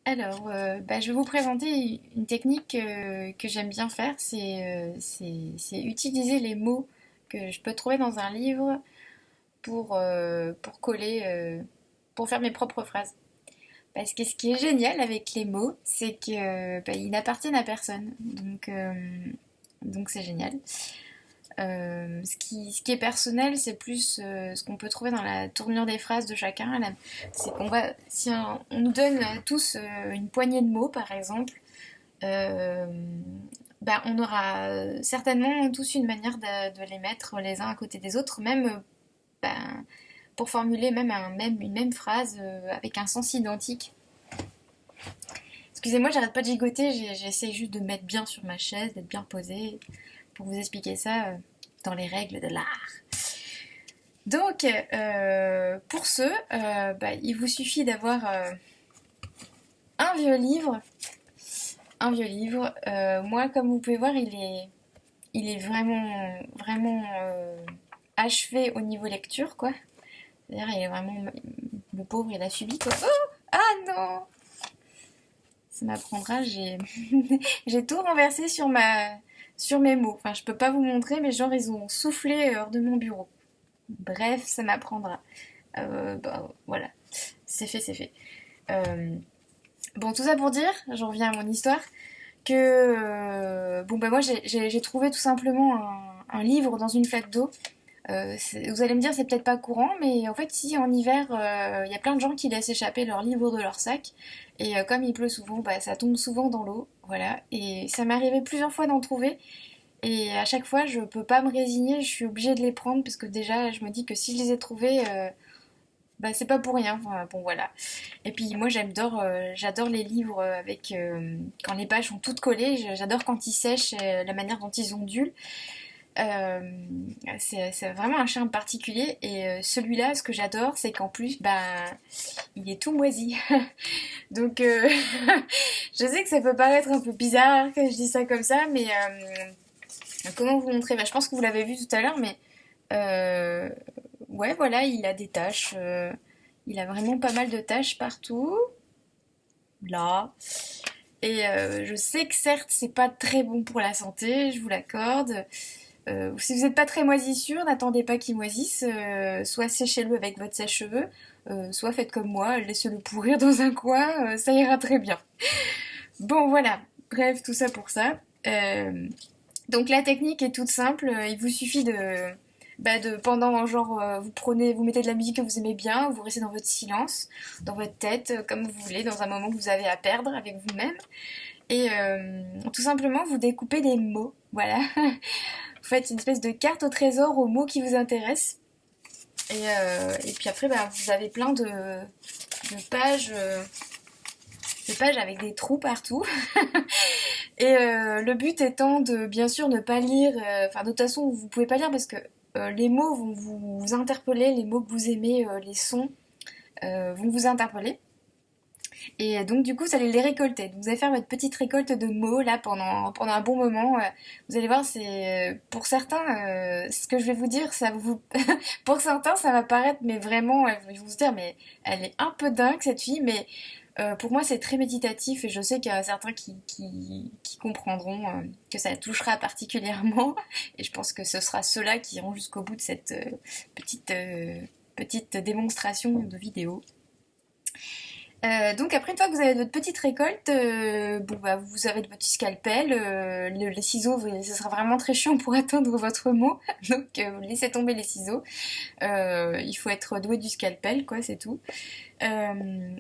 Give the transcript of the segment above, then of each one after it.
Je vais vous présenter une technique que j'aime bien faire, c'est utiliser les mots que je peux trouver dans un livre pour coller, pour faire mes propres phrases. Parce que ce qui est génial avec les mots, c'est que ils n'appartiennent à personne, donc c'est génial. Ce qui est personnel, c'est plus ce qu'on peut trouver dans la tournure des phrases de chacun. C'est qu'on va, si on nous donne tous une poignée de mots, par exemple, euh, on aura certainement tous une manière de les mettre les uns à côté des autres, même pour formuler une même phrase avec un sens identique. Excusez-moi, j'arrête pas de gigoter, j'essaie juste de me mettre bien sur ma chaise, d'être bien posée, pour vous expliquer ça dans les règles de l'art. Donc, pour ce, il vous suffit d'avoir un vieux livre. Un vieux livre. Moi, comme vous pouvez voir, il est vraiment achevé au niveau lecture, quoi. C'est-à-dire, il est vraiment... Le pauvre, il a subi, quoi. Oh, ah non! Ça m'apprendra, j'ai tout renversé sur mes mots. Enfin, je peux pas vous montrer, mais genre, ils ont soufflé hors de mon bureau. Bref, ça m'apprendra. Voilà, c'est fait, c'est fait. Bon, tout ça pour dire, j'en reviens à mon histoire, que moi j'ai trouvé tout simplement un livre dans une flaque d'eau. Vous allez me dire, c'est peut-être pas courant, mais en fait, si en hiver, il y a plein de gens qui laissent échapper leurs livres de leur sac, et comme il pleut souvent, ça tombe souvent dans l'eau, voilà. Et ça m'est arrivé plusieurs fois d'en trouver, et à chaque fois, je peux pas me résigner, je suis obligée de les prendre, parce que déjà, je me dis que si je les ai trouvés, c'est pas pour rien. Enfin, bon, voilà. Et puis moi, j'adore les livres avec quand les pages sont toutes collées. J'adore quand ils sèchent, la manière dont ils ondulent. Euh, c'est vraiment un charme particulier. Et celui-là, ce que j'adore, c'est qu'en plus, il est tout moisi. Donc, je sais que ça peut paraître un peu bizarre que je dis ça comme ça, mais comment vous montrer? Je pense que vous l'avez vu tout à l'heure, mais euh, ouais, voilà, il a des taches. Il a vraiment pas mal de taches partout. Là. Et je sais que certes, c'est pas très bon pour la santé, je vous l'accorde. Si vous n'êtes pas très moisissure, n'attendez pas qu'il moisisse. Soit séchez-le avec votre sèche-cheveux, soit faites comme moi, laissez-le pourrir dans un coin, ça ira très bien. Bon, voilà. Bref, tout ça pour ça. Donc la technique est toute simple. Il vous suffit de pendant genre vous mettez de la musique que vous aimez bien, vous restez dans votre silence, dans votre tête, comme vous voulez, dans un moment que vous avez à perdre avec vous-même, et tout simplement vous découpez des mots. Voilà. Vous faites une espèce de carte au trésor aux mots qui vous intéressent. Et puis après, vous avez plein pages, de pages avec des trous partout. Et le but étant de bien sûr ne pas lire, de toute façon vous pouvez pas lire parce que les mots vont vous interpeller, les mots que vous aimez, les sons vont vous interpeller. Et donc du coup, vous allez les récolter. Donc, vous allez faire votre petite récolte de mots là pendant un bon moment. Vous allez voir, c'est pour certains, ce que je vais vous dire, pour certains, ça va paraître, mais vraiment, ils vont se dire, mais elle est un peu dingue cette fille, mais pour moi, c'est très méditatif et je sais qu'il y a certains qui comprendront que ça touchera particulièrement. Et je pense que ce sera ceux-là qui iront jusqu'au bout de cette petite démonstration de vidéo. Donc après, une fois que vous avez votre petite récolte, vous avez votre petit scalpel, les ciseaux, ce sera vraiment très chiant pour atteindre votre mot, donc laissez tomber les ciseaux. Il faut être doué du scalpel, quoi, c'est tout.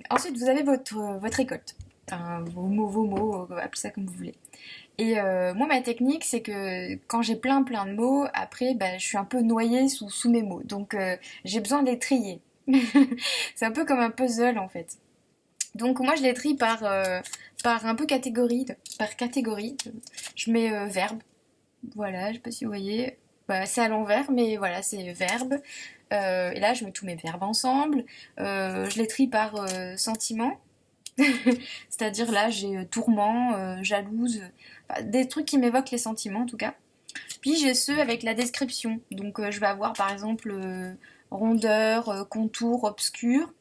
Ensuite, vous avez votre récolte. Enfin, vos mots, appelez ça comme vous voulez. Et moi, ma technique, c'est que quand j'ai plein de mots, après, je suis un peu noyée sous mes mots. Donc, j'ai besoin de les trier. C'est un peu comme un puzzle, en fait. Donc moi je les trie par un peu par catégorie. Je mets verbe, voilà, je sais pas si vous voyez, c'est à l'envers, mais voilà, c'est verbe. Et là je mets tous mes verbes ensemble. Je les trie par sentiment, c'est-à-dire là j'ai tourment, jalouse, des trucs qui m'évoquent les sentiments en tout cas. Puis j'ai ceux avec la description, donc je vais avoir par exemple rondeur, contour, obscur.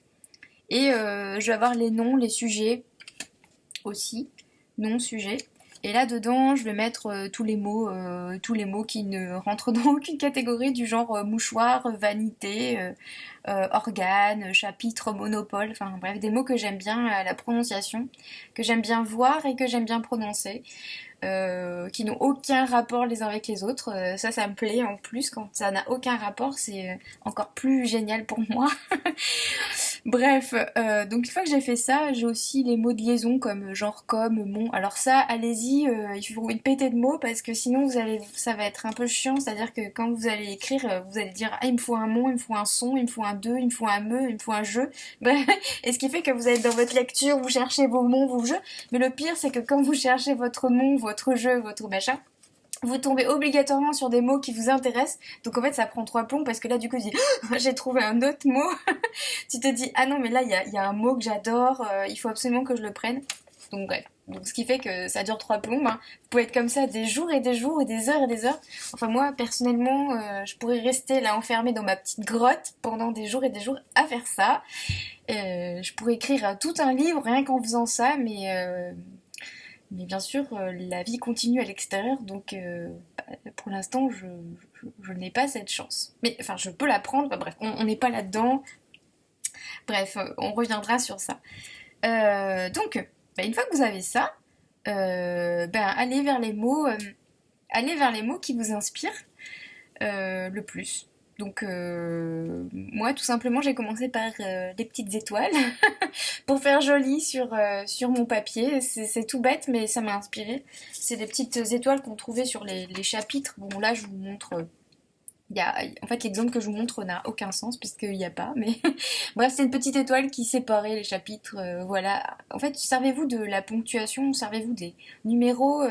Et je vais avoir les noms, les sujets. aussi, nom, sujet. Et là dedans, je vais mettre tous les mots qui ne rentrent dans aucune catégorie du genre mouchoir, vanité, organe, chapitre, monopole, enfin bref, des mots que j'aime bien à la prononciation, que j'aime bien voir et que j'aime bien prononcer. Qui n'ont aucun rapport les uns avec les autres. Ça me plaît en plus quand ça n'a aucun rapport, c'est encore plus génial pour moi. Bref, donc une fois que j'ai fait ça, j'ai aussi les mots de liaison comme genre, comme, mon. Alors ça, allez-y, il faut une pétée de mots parce que sinon ça va être un peu chiant, c'est-à-dire que quand vous allez écrire, vous allez dire ah il me faut un mon, il me faut un son, il me faut un deux, il me faut un me, il me faut un je. Bref, et ce qui fait que vous êtes dans votre lecture, vous cherchez vos mots, vos jeux. Mais le pire, c'est que quand vous cherchez votre mon, votre jeu, votre machin, vous tombez obligatoirement sur des mots qui vous intéressent. Donc en fait, ça prend 3 plombs parce que là, du coup, tu dis j'ai trouvé un autre mot. Tu te dis ah non, mais là, il y a un mot que j'adore, il faut absolument que je le prenne. Donc bref. Donc ce qui fait que ça dure 3 plombs. Hein. Vous pouvez être comme ça des jours et des jours et des heures et des heures. Enfin moi, personnellement, je pourrais rester là enfermée dans ma petite grotte pendant des jours et des jours à faire ça. Je pourrais écrire tout un livre rien qu'en faisant ça, mais bien sûr, la vie continue à l'extérieur, donc pour l'instant, je n'ai pas cette chance. Mais enfin, je peux la prendre, bah, bref, on n'est pas là-dedans. Bref, on reviendra sur ça. Donc, bah, une fois que vous avez ça, allez vers les mots qui vous inspirent le plus. Donc moi tout simplement j'ai commencé par les petites étoiles pour faire joli sur mon papier. C'est tout bête mais ça m'a inspiré. C'est des petites étoiles qu'on trouvait sur les chapitres. Bon là je vous montre... en fait l'exemple que je vous montre n'a aucun sens puisqu'il n'y a pas. Mais bref c'est une petite étoile qui séparait les chapitres. Voilà. En fait servez-vous de la ponctuation, servez-vous des numéros,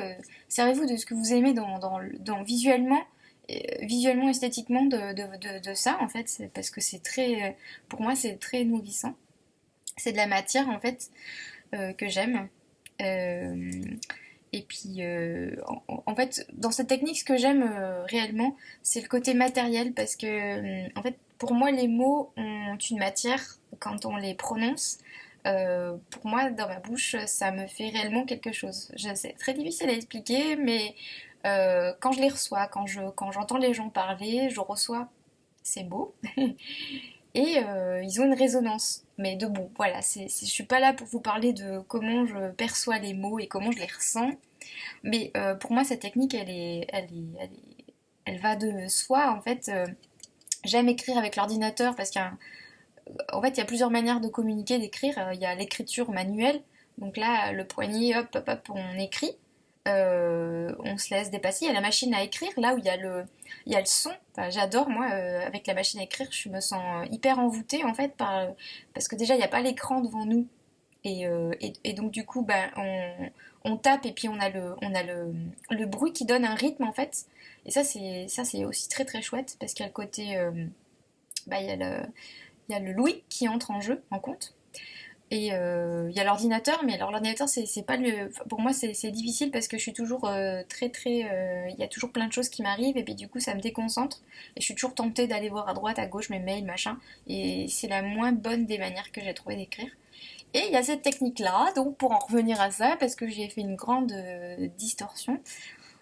servez-vous de ce que vous aimez dans visuellement, esthétiquement de ça en fait, parce que c'est très, pour moi c'est très nourrissant. C'est de la matière en fait que j'aime. Euh, et puis en fait dans cette technique ce que j'aime réellement c'est le côté matériel parce que en fait pour moi les mots ont une matière quand on les prononce. Pour moi, dans ma bouche, ça me fait réellement quelque chose. C'est très difficile à expliquer, mais quand je les reçois, quand j'entends les gens parler, je reçois ces mots et ils ont une résonance. Mais de bon, voilà, je suis pas là pour vous parler de comment je perçois les mots et comment je les ressens. Mais pour moi, cette technique, elle va de soi. En fait, j'aime écrire avec l'ordinateur parce qu'en fait, il y a plusieurs manières de communiquer, d'écrire. Il y a l'écriture manuelle. Donc là, le poignet, hop, hop, hop, on écrit. On se laisse dépasser. Il y a la machine à écrire, là où il y a le son. Enfin, j'adore, moi, avec la machine à écrire, je me sens hyper envoûtée, en fait, parce que déjà, il n'y a pas l'écran devant nous. Et donc, du coup, ben, on tape et puis on a le bruit qui donne un rythme, en fait. Et ça c'est aussi très très chouette, parce qu'il y a le côté... bah, il y a le Louis qui entre en compte. Et il y a l'ordinateur, mais alors l'ordinateur, c'est pas le. Pour moi, c'est difficile parce que je suis toujours très très. Il y a toujours plein de choses qui m'arrivent et puis du coup, ça me déconcentre. Et je suis toujours tentée d'aller voir à droite, à gauche mes mails, machin. Et c'est la moins bonne des manières que j'ai trouvé d'écrire. Et il y a cette technique-là, donc pour en revenir à ça, parce que j'ai fait une grande distorsion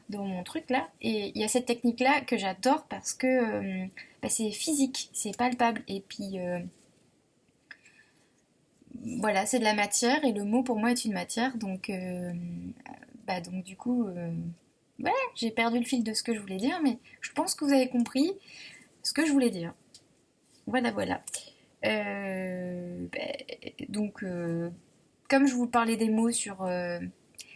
dans mon truc là. Et il y a cette technique-là que j'adore parce que bah, c'est physique, c'est palpable. Et puis. Voilà, c'est de la matière et le mot pour moi est une matière, donc, donc du coup, voilà, j'ai perdu le fil de ce que je voulais dire, mais je pense que vous avez compris ce que je voulais dire. Voilà, voilà. Donc, comme je vous parlais des mots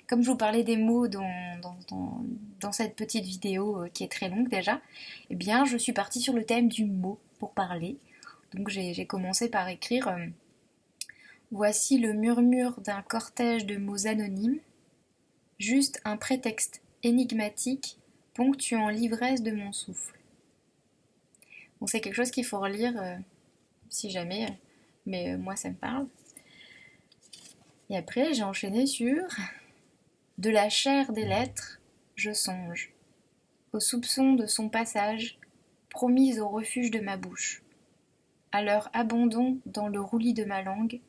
comme je vous parlais des mots dans cette petite vidéo qui est très longue déjà, eh bien, je suis partie sur le thème du mot pour parler. Donc, j'ai commencé par écrire. Voici le murmure d'un cortège de mots anonymes, juste un prétexte énigmatique ponctuant l'ivresse de mon souffle. Bon, c'est quelque chose qu'il faut relire si jamais, mais moi ça me parle. Et après, j'ai enchaîné sur de la chair des lettres, je songe, au soupçon de son passage, promise au refuge de ma bouche, à leur abandon dans le roulis de ma langue,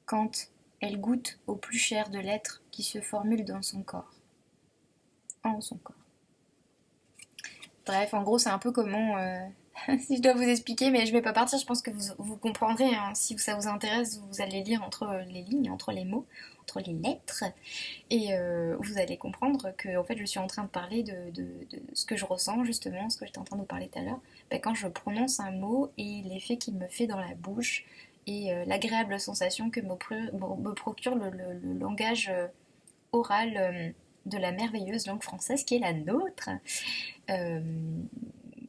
quand, elle goûte au plus cher de l'être qui se formule dans son corps. En son corps. Bref, en gros, c'est un peu comment... si je dois vous expliquer, mais je vais pas partir, je pense que vous comprendrez, hein. Si ça vous intéresse, vous allez lire entre les lignes, entre les mots, entre les lettres, et vous allez comprendre que en fait, je suis en train de parler de ce que je ressens, justement, ce que j'étais en train de vous parler tout à l'heure, ben, quand je prononce un mot et l'effet qu'il me fait dans la bouche, et l'agréable sensation que me procure le langage oral de la merveilleuse langue française qui est la nôtre. Euh,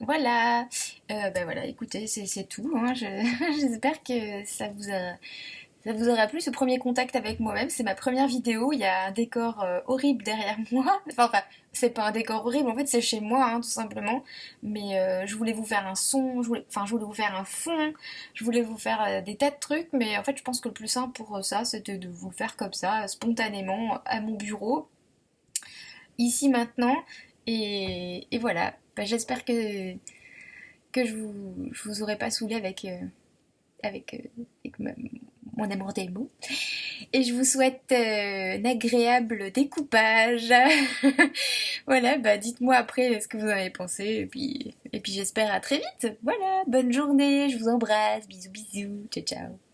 voilà, ben voilà, écoutez, c'est tout, hein. J'espère que ça vous aura plu, ce premier contact avec moi-même. C'est ma première vidéo, il y a un décor horrible derrière moi. Enfin, c'est pas un décor horrible, en fait c'est chez moi, hein, tout simplement. Mais je voulais vous faire un son, je voulais vous faire un fond, je voulais vous faire des tas de trucs. Mais en fait je pense que le plus simple pour ça, c'était de vous le faire comme ça, spontanément, à mon bureau, ici maintenant. Et voilà, ben, j'espère que je vous aurais pas saoulé avec mon amour des mots. Et je vous souhaite un agréable découpage. Voilà, bah dites-moi après ce que vous en avez pensé. Et puis j'espère à très vite. Voilà, bonne journée, je vous embrasse. Bisous bisous, ciao ciao.